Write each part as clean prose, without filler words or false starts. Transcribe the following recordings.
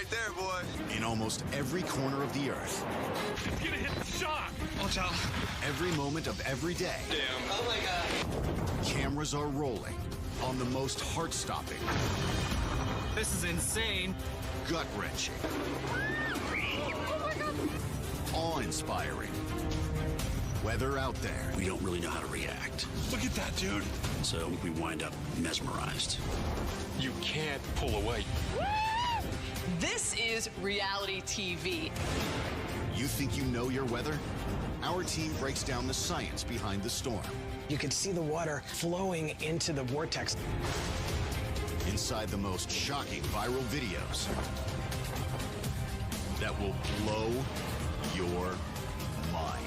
right there, boy. In almost every corner of the earth. It's gonna hit the shock. Watch out. Every moment of every day. Damn. Oh my God. Cameras are rolling on the most heart-stopping. This is insane. Gut-wrenching. Awe-inspiring. Weather out there. We don't really know how to react. Look at that, dude. So we wind up mesmerized. You can't pull away. This is reality TV. You think you know your weather? Our team breaks down the science behind the storm. You can see the water flowing into the vortex. Inside the most shocking viral videos that will blow your mind.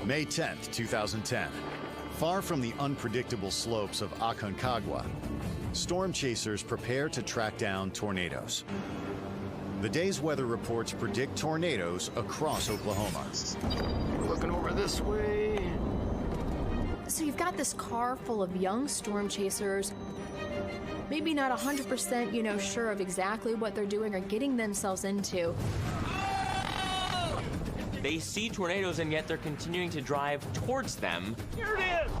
May 10th, 2010. Far from the unpredictable slopes of Aconcagua, storm chasers prepare to track down tornadoes. The day's weather reports predict tornadoes across Oklahoma. Looking over this way. So you've got this car full of young storm chasers, maybe not 100%, sure of exactly what they're doing or getting themselves into. They see tornadoes and yet they're continuing to drive towards them. Here it is.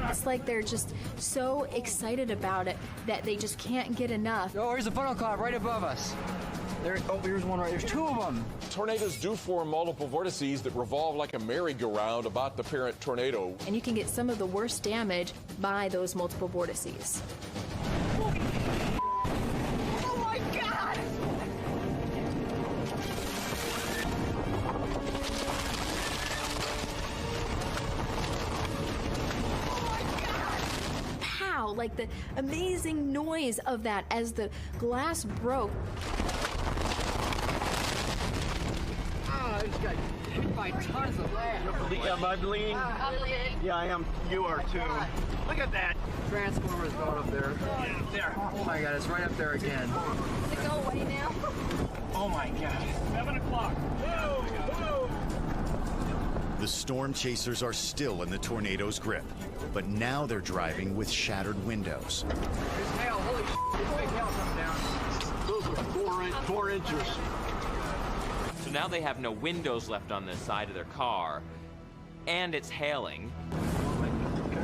It's like they're just so excited about it that they just can't get enough. Oh, here's a funnel cloud right above us. Here's one right. There's two of them. Tornadoes do form multiple vortices that revolve like a merry-go-round about the parent tornado. And you can get some of the worst damage by those multiple vortices. Oh my God! Pow! Like the amazing noise of that as the glass broke. Oh, this guy hit by tons of land. Am I bleeding? I'm bleeding. Yeah, I am. You are too. Look at that. Transformers going up there. There. Oh my God, it's right up there again. Does it go away now? Oh my God. 7 o'clock. Whoa, whoa. The storm chasers are still in the tornado's grip, but now they're driving with shattered windows. There's hail. Holy shit. There's big hail coming down. Those are 4 inches. So now they have no windows left on the side of their car, and it's hailing.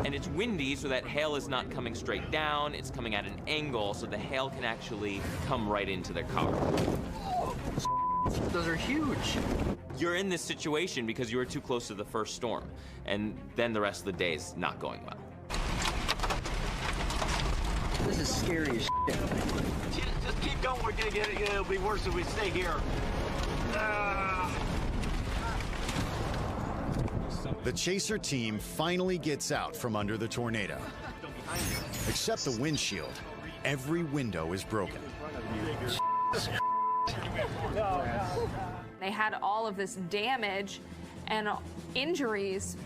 And it's windy, so that hail is not coming straight down, it's coming at an angle, so the hail can actually come right into their car. Those are huge. You're in this situation because you were too close to the first storm, and then the rest of the day is not going well. This is scary as shit. Just keep going. We're gonna get it. It'll be worse if we stay here. The chaser team finally gets out from under the tornado. Except the windshield, every window is broken. They had all of this damage and injuries,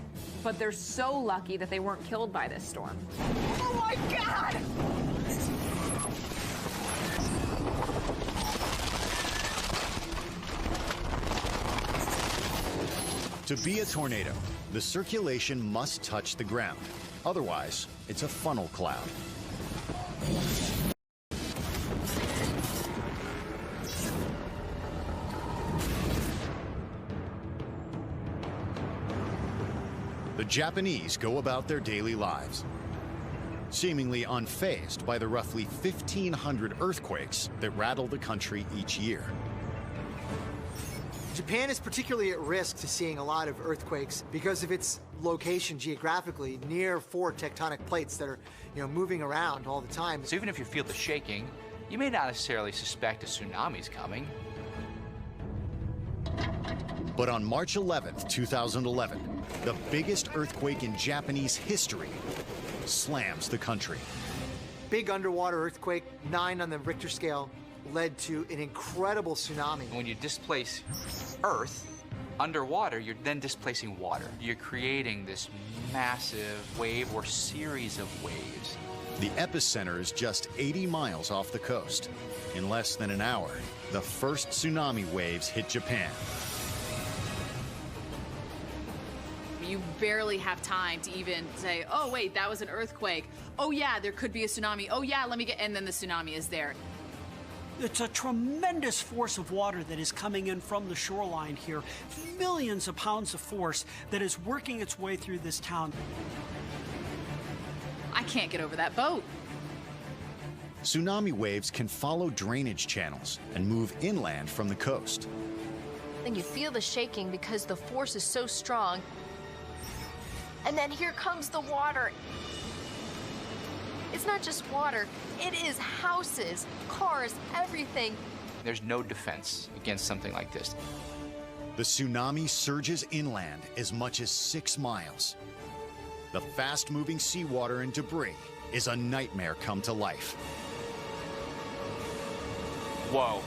but they're so lucky that they weren't killed by this storm. Oh my God! To be a tornado, the circulation must touch the ground. Otherwise, it's a funnel cloud. The Japanese go about their daily lives, seemingly unfazed by the roughly 1,500 earthquakes that rattle the country each year. Japan is particularly at risk to seeing a lot of earthquakes because of its location geographically near 4 tectonic plates that are, moving around all the time. So even if you feel the shaking, you may not necessarily suspect a tsunami's coming. But on March 11th, 2011, the biggest earthquake in Japanese history slams the country. Big underwater earthquake, 9 on the Richter scale, led to an incredible tsunami. When you displace Earth underwater, you're then displacing water. You're creating this massive wave or series of waves. The epicenter is just 80 miles off the coast. In less than an hour, the first tsunami waves hit Japan. You barely have time to even say, oh, wait, that was an earthquake. Oh, yeah, there could be a tsunami. Oh, yeah, and then the tsunami is there. It's a tremendous force of water that is coming in from the shoreline here. Millions of pounds of force that is working its way through this town. I can't get over that boat. Tsunami waves can follow drainage channels and move inland from the coast. Then you feel the shaking because the force is so strong. And then here comes the water. It's not just water, it is houses, cars, everything. There's no defense against something like this. The tsunami surges inland as much as 6 miles. The fast-moving seawater and debris is a nightmare come to life. Whoa.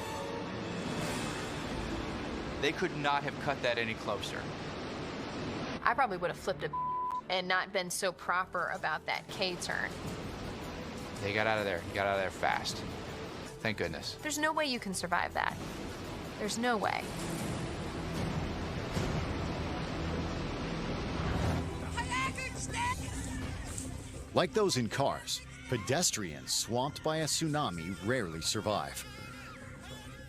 They could not have cut that any closer. I probably would have flipped it and not been so proper about that K-turn. They got out of there. Got out of there fast. Thank goodness. There's no way you can survive that. There's no way. Like those in cars, pedestrians swamped by a tsunami rarely survive.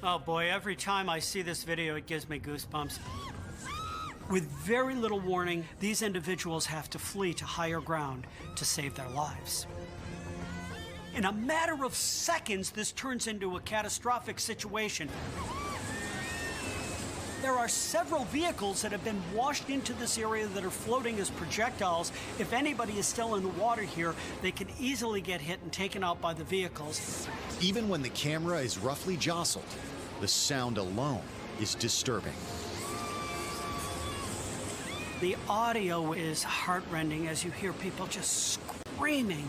Oh boy, every time I see this video, it gives me goosebumps. With very little warning, these individuals have to flee to higher ground to save their lives. In a matter of seconds, this turns into a catastrophic situation. There are several vehicles that have been washed into this area that are floating as projectiles. If anybody is still in the water here, they can easily get hit and taken out by the vehicles. Even when the camera is roughly jostled, the sound alone is disturbing. The audio is heartrending as you hear people just screaming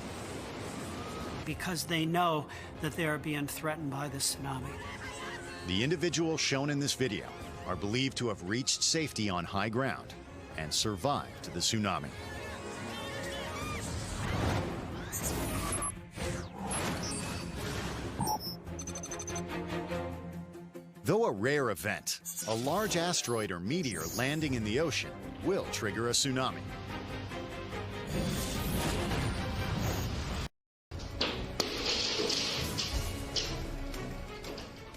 because they know that they are being threatened by the tsunami. The individuals shown in this video are believed to have reached safety on high ground and survived the tsunami. Though a rare event, a large asteroid or meteor landing in the ocean will trigger a tsunami.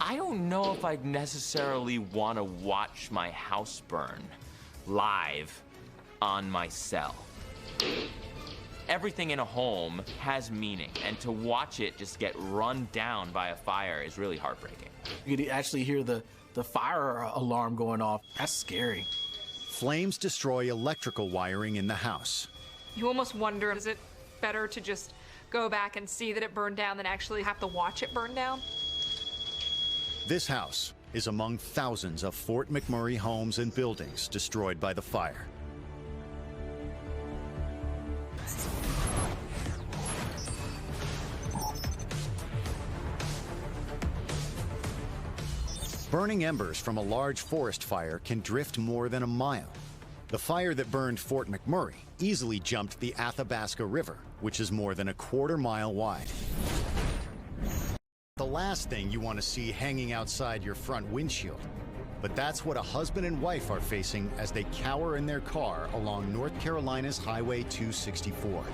I don't know if I'd necessarily want to watch my house burn live on my cell. Everything in a home has meaning, and to watch it just get run down by a fire is really heartbreaking. You could actually hear the fire alarm going off. That's scary. Flames destroy electrical wiring in the house. You almost wonder, is it better to just go back and see that it burned down than actually have to watch it burn down? This house is among thousands of Fort McMurray homes and buildings destroyed by the fire. Burning embers from a large forest fire can drift more than a mile. The fire that burned Fort McMurray easily jumped the Athabasca River, which is more than a quarter mile wide. The last thing you want to see hanging outside your front windshield. But that's what a husband and wife are facing as they cower in their car along North Carolina's Highway 264.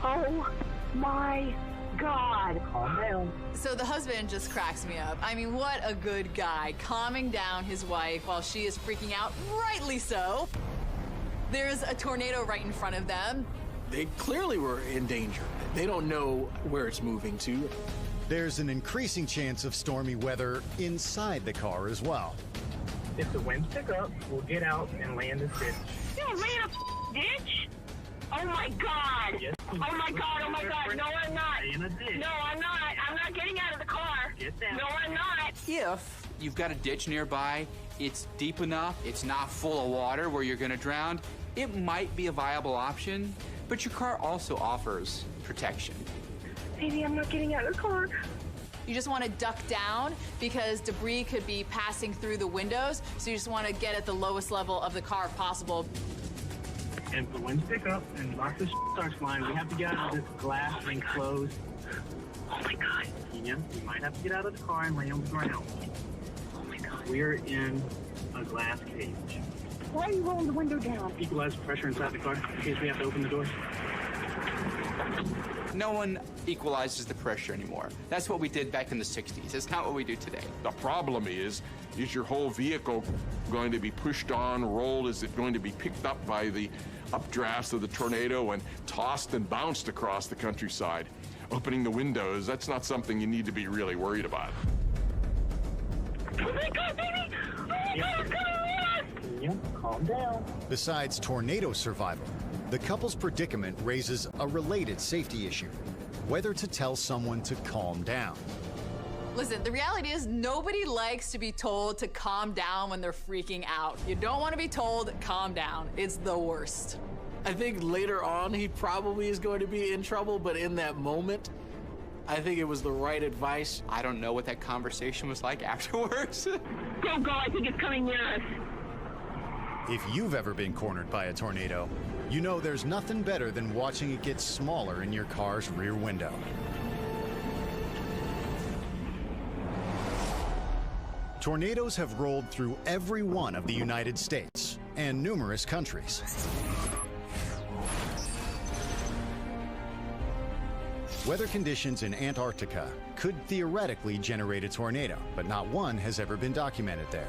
Oh my God. Calm down. So the husband just cracks me up. I mean, what a good guy, calming down his wife while she is freaking out, rightly so. There's a tornado right in front of them. They clearly were in danger. They don't know where it's moving to. There's an increasing chance of stormy weather inside the car as well. If the winds pick up, we'll get out and land this ditch. You land a ditch? Oh my God. Yes, Oh my God, oh my God. No, I'm not. In a ditch. No, I'm not. I'm not getting out of the car. Get down. No, I'm not. If you've got a ditch nearby, it's deep enough, it's not full of water where you're gonna drown, it might be a viable option, but your car also offers protection. Baby, I'm not getting out of the car. You just want to duck down because debris could be passing through the windows, so you just want to get at the lowest level of the car if possible. And if the winds pick up and lots of starts flying, we have to get out of this glass enclosed. Oh my God. We might have to get out of the car and lay on the ground. Oh my God. We're in a glass cage. Why are you rolling the window down? Equalize pressure inside the car in case we have to open the door. No one equalizes the pressure anymore. That's what we did back in the 60s. It's not what we do today. The problem is your whole vehicle going to be pushed on, rolled? Is it going to be picked up by the updrafts of the tornado and tossed and bounced across the countryside? Opening the windows, that's not something you need to be really worried about. Oh my God, baby! Oh my God, it's coming! Yep, calm down. Besides tornado survival, the couple's predicament raises a related safety issue: whether to tell someone to calm down. Listen, the reality is nobody likes to be told to calm down when they're freaking out. You don't want to be told, calm down. It's the worst. I think later on he probably is going to be in trouble, but in that moment, I think it was the right advice. I don't know what that conversation was like afterwards. Go, go, I think it's coming near us. If you've ever been cornered by a tornado, you know there's nothing better than watching it get smaller in your car's rear window. Tornadoes have rolled through every one of the United States and numerous countries. Weather conditions in Antarctica could theoretically generate a tornado, but not one has ever been documented there.